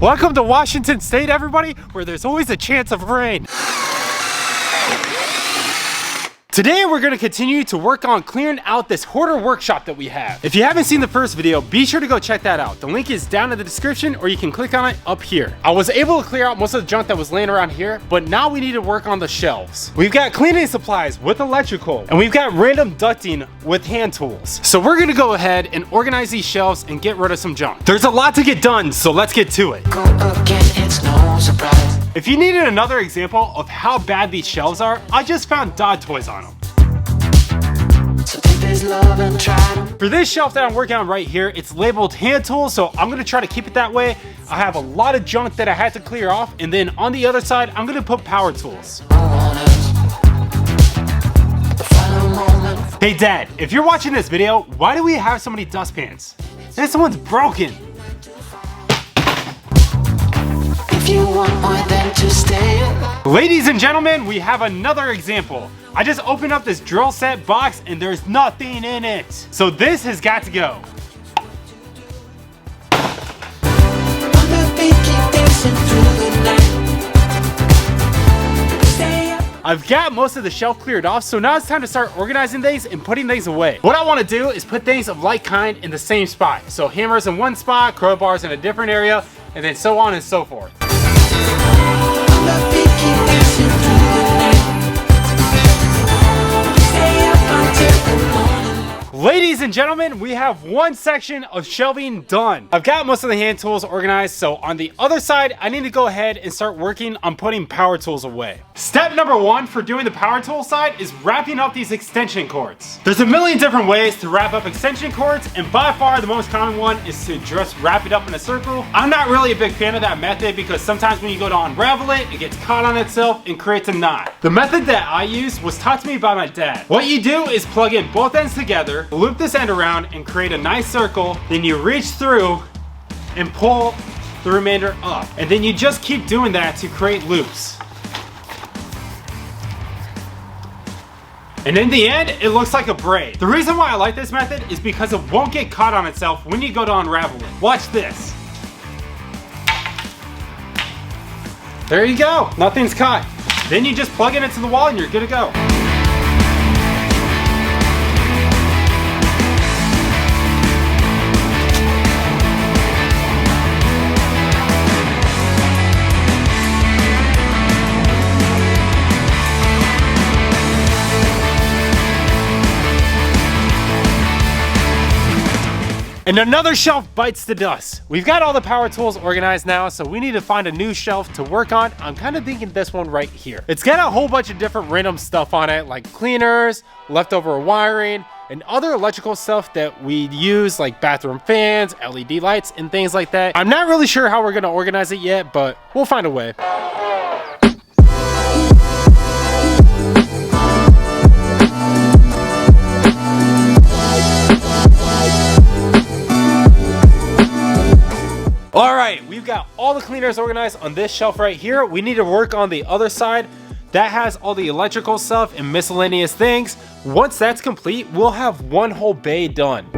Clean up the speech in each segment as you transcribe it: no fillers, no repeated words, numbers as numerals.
Welcome to Washington State, everybody, where there's always a chance of rain. Today we're going to continue to work on clearing out this hoarder workshop that we have. If you haven't seen the first video, be sure to go check that out. The link is down in the description, or you can click on it up here. I was able to clear out most of the junk that was laying around here, but now we need to work on the shelves. We've got cleaning supplies with electrical, and we've got random ducting with hand tools. So we're going to go ahead and organize these shelves and get rid of some junk. There's a lot to get done, so let's get to it. Go again, it's no surprise. If you needed another example of how bad these shelves are, I just found dog toys on them. So take this love and try to. For this shelf that I'm working on right here, it's labeled hand tools, so I'm gonna try to keep it that way. I have a lot of junk that I had to clear off, and then on the other side, I'm gonna put power tools. Hey Dad, if you're watching this video, why do we have so many dustpans? This one's broken. If you want more than to stay. Ladies and gentlemen, we have another example. I just opened up this drill set box and there's nothing in it. So this has got to go. I've got most of the shelf cleared off, so now it's time to start organizing things and putting things away. What I want to do is put things of like kind in the same spot. So hammers in one spot, crowbars in a different area, and then so on and so forth. Ladies and gentlemen, we have one section of shelving done. I've got most of the hand tools organized, so on the other side, I need to go ahead and start working on putting power tools away. Step number one for doing the power tool side is wrapping up these extension cords. There's a million different ways to wrap up extension cords, and by far the most common one is to just wrap it up in a circle. I'm not really a big fan of that method because sometimes when you go to unravel it, it gets caught on itself and creates a knot. The method that I used was taught to me by my dad. What you do is plug in both ends together, loop this end around and create a nice circle, then you reach through and pull the remainder up, and then you just keep doing that to create loops. And in the end, it looks like a braid. The reason why I like this method is because it won't get caught on itself when you go to unravel it. Watch this. There you go, nothing's caught. Then you just plug it into the wall and you're good to go. And another shelf bites the dust. We've got all the power tools organized now, so we need to find a new shelf to work on. I'm kind of thinking this one right here. It's got a whole bunch of different random stuff on it, like cleaners, leftover wiring, and other electrical stuff that we use, like bathroom fans, LED lights, and things like that. I'm not really sure how we're gonna organize it yet, but we'll find a way. All right, we've got all the cleaners organized on this shelf right here. We need to work on the other side. That has all the electrical stuff and miscellaneous things. Once that's complete, we'll have one whole bay done.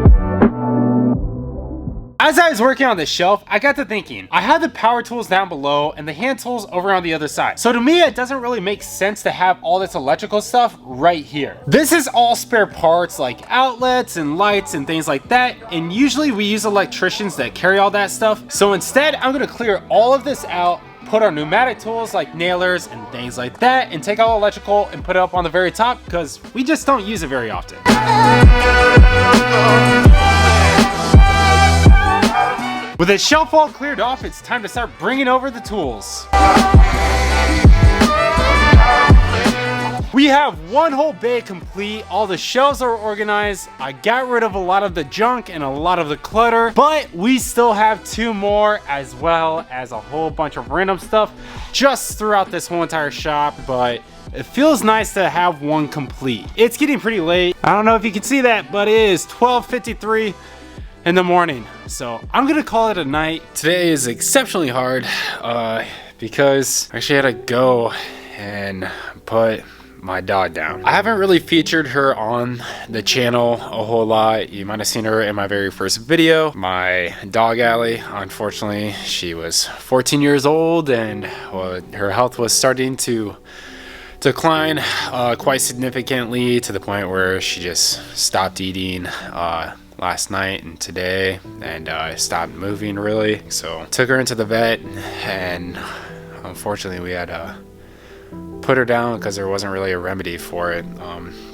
As I was working on this shelf, I got to thinking, I had the power tools down below and the hand tools over on the other side. So to me, it doesn't really make sense to have all this electrical stuff right here. This is all spare parts like outlets and lights and things like that. And usually we use electricians that carry all that stuff. So instead, I'm gonna clear all of this out, put our pneumatic tools like nailers and things like that, and take all electrical and put it up on the very top because we just don't use it very often. With the shelf all cleared off, it's time to start bringing over the tools. We have one whole bay complete. All the shelves are organized. I got rid of a lot of the junk and a lot of the clutter, but we still have two more, as well as a whole bunch of random stuff just throughout this whole entire shop, but it feels nice to have one complete. It's getting pretty late. I don't know if you can see that, but it is 12:53 in the morning, so I'm gonna call it a night. Today is exceptionally hard because I actually had to go and put my dog down. I haven't really featured her on the channel a whole lot. You might have seen her in my very first video. My dog Allie, unfortunately, she was 14 years old and her health was starting to decline quite significantly, to the point where she just stopped eating last night and today, and stopped moving really. So took her into the vet, and unfortunately we had to put her down because there wasn't really a remedy for it.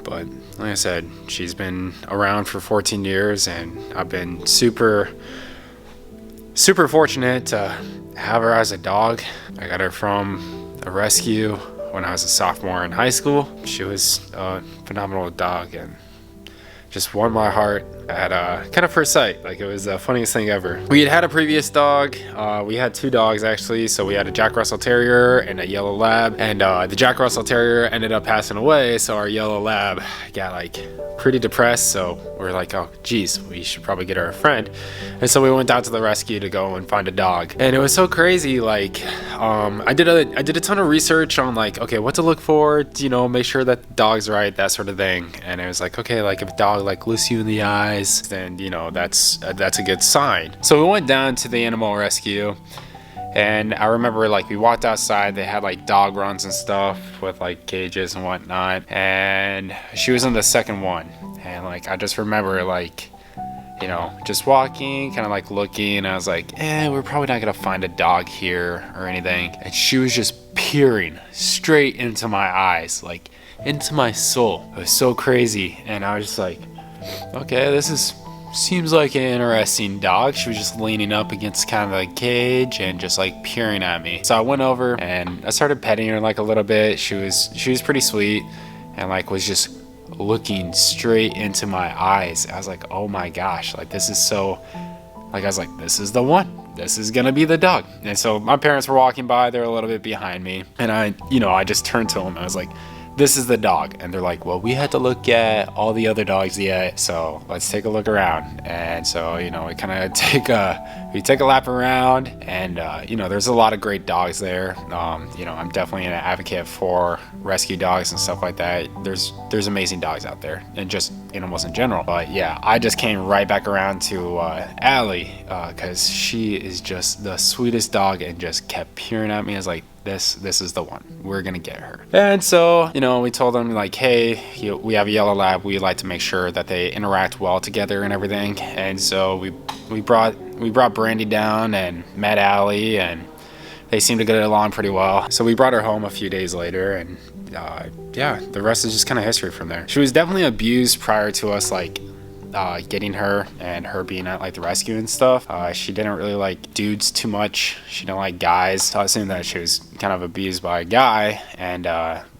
But like I said, she's been around for 14 years, and I've been super fortunate to have her as a dog. I got her from a rescue when I was a sophomore in high school. She was a phenomenal dog and just won my heart at kind of first sight. Like, it was the funniest thing ever. We had a previous dog. We had two dogs actually. So we had a Jack Russell Terrier and a yellow lab, and the Jack Russell Terrier ended up passing away, so our yellow lab got like pretty depressed. So we're like, oh geez, we should probably get her a friend. And so we went down to the rescue to go and find a dog, and it was so crazy. Like, I did a ton of research on like, okay, what to look for, you know, make sure that the dog's right, that sort of thing. And it was like, okay, like if a dog like looks you in the eyes, then you know that's a good sign. So we went down to the animal rescue, and I remember like we walked outside. They had like dog runs and stuff with like cages and whatnot, and she was in the second one. And like I just remember like, you know, just walking, kind of like looking. I was like, we're probably not gonna find a dog here or anything. And she was just peering straight into my eyes, like into my soul. It was so crazy. And I was just like, okay, this seems like an interesting dog. She was just leaning up against kind of the cage and just like peering at me. So I went over and I started petting her like a little bit. She was pretty sweet, and like was just looking straight into my eyes. I was like, oh my gosh, like this is so, like I was like, this is the one. This is gonna be the dog. And so my parents were walking by. They're a little bit behind me, and I just turned to them. I was like, this is the dog. And they're like, well, we had to look at all the other dogs yet, so let's take a look around. And so, you know, we kind of take a lap around, and you know, there's a lot of great dogs there. You know, I'm definitely an advocate for rescue dogs and stuff like that. There's amazing dogs out there, and just animals in general. But yeah, I just came right back around to Allie, because she is just the sweetest dog, and just kept peering at me. I was like, this is the one. We're gonna get her. And so, you know, we told them like, hey, we have a yellow lab. We like to make sure that they interact well together and everything. And so we brought Brandy down and met Allie, and they seemed to get along pretty well. So we brought her home a few days later, and yeah, the rest is just kind of history from there. She was definitely abused prior to us like getting her, and her being at like the rescue and stuff. She didn't really like dudes too much. She didn't like guys. So I assumed that she was kind of abused by a guy, and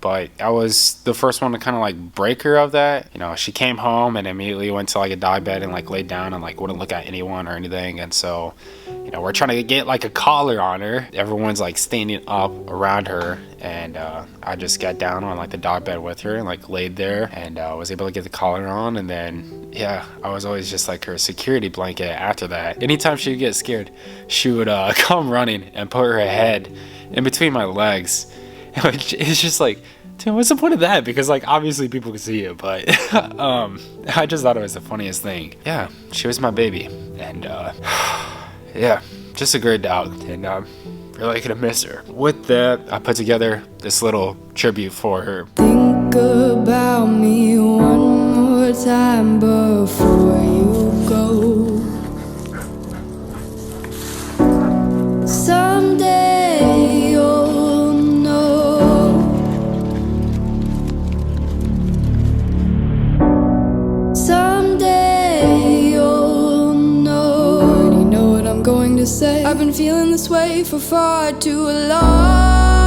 but I was the first one to kind of like break her of that. You know, she came home and immediately went to like a dog bed and like laid down and like wouldn't look at anyone or anything. And so, you know, we're trying to get like a collar on her. Everyone's like standing up around her, and I just got down on like the dog bed with her and like laid there, and was able to get the collar on. And then yeah, I was always just like her security blanket after that. Anytime she would get scared, she would come running and put her head in between my legs. It's just like, dude, what's the point of that? Because like obviously people can see you, but I just thought it was the funniest thing. Yeah, she was my baby, and yeah, just a great dog, and I'm really gonna miss her. With that, I put together this little tribute for her. Think about me one more time before you go. Someday you'll know. Someday you'll know. Already know what I'm going to say. I've been feeling this way for far too long.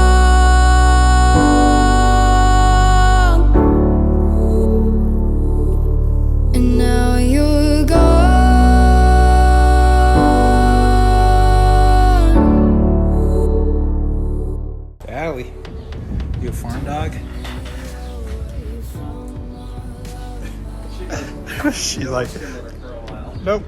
And now you're gone. Allie, you a farm dog? She like, nope.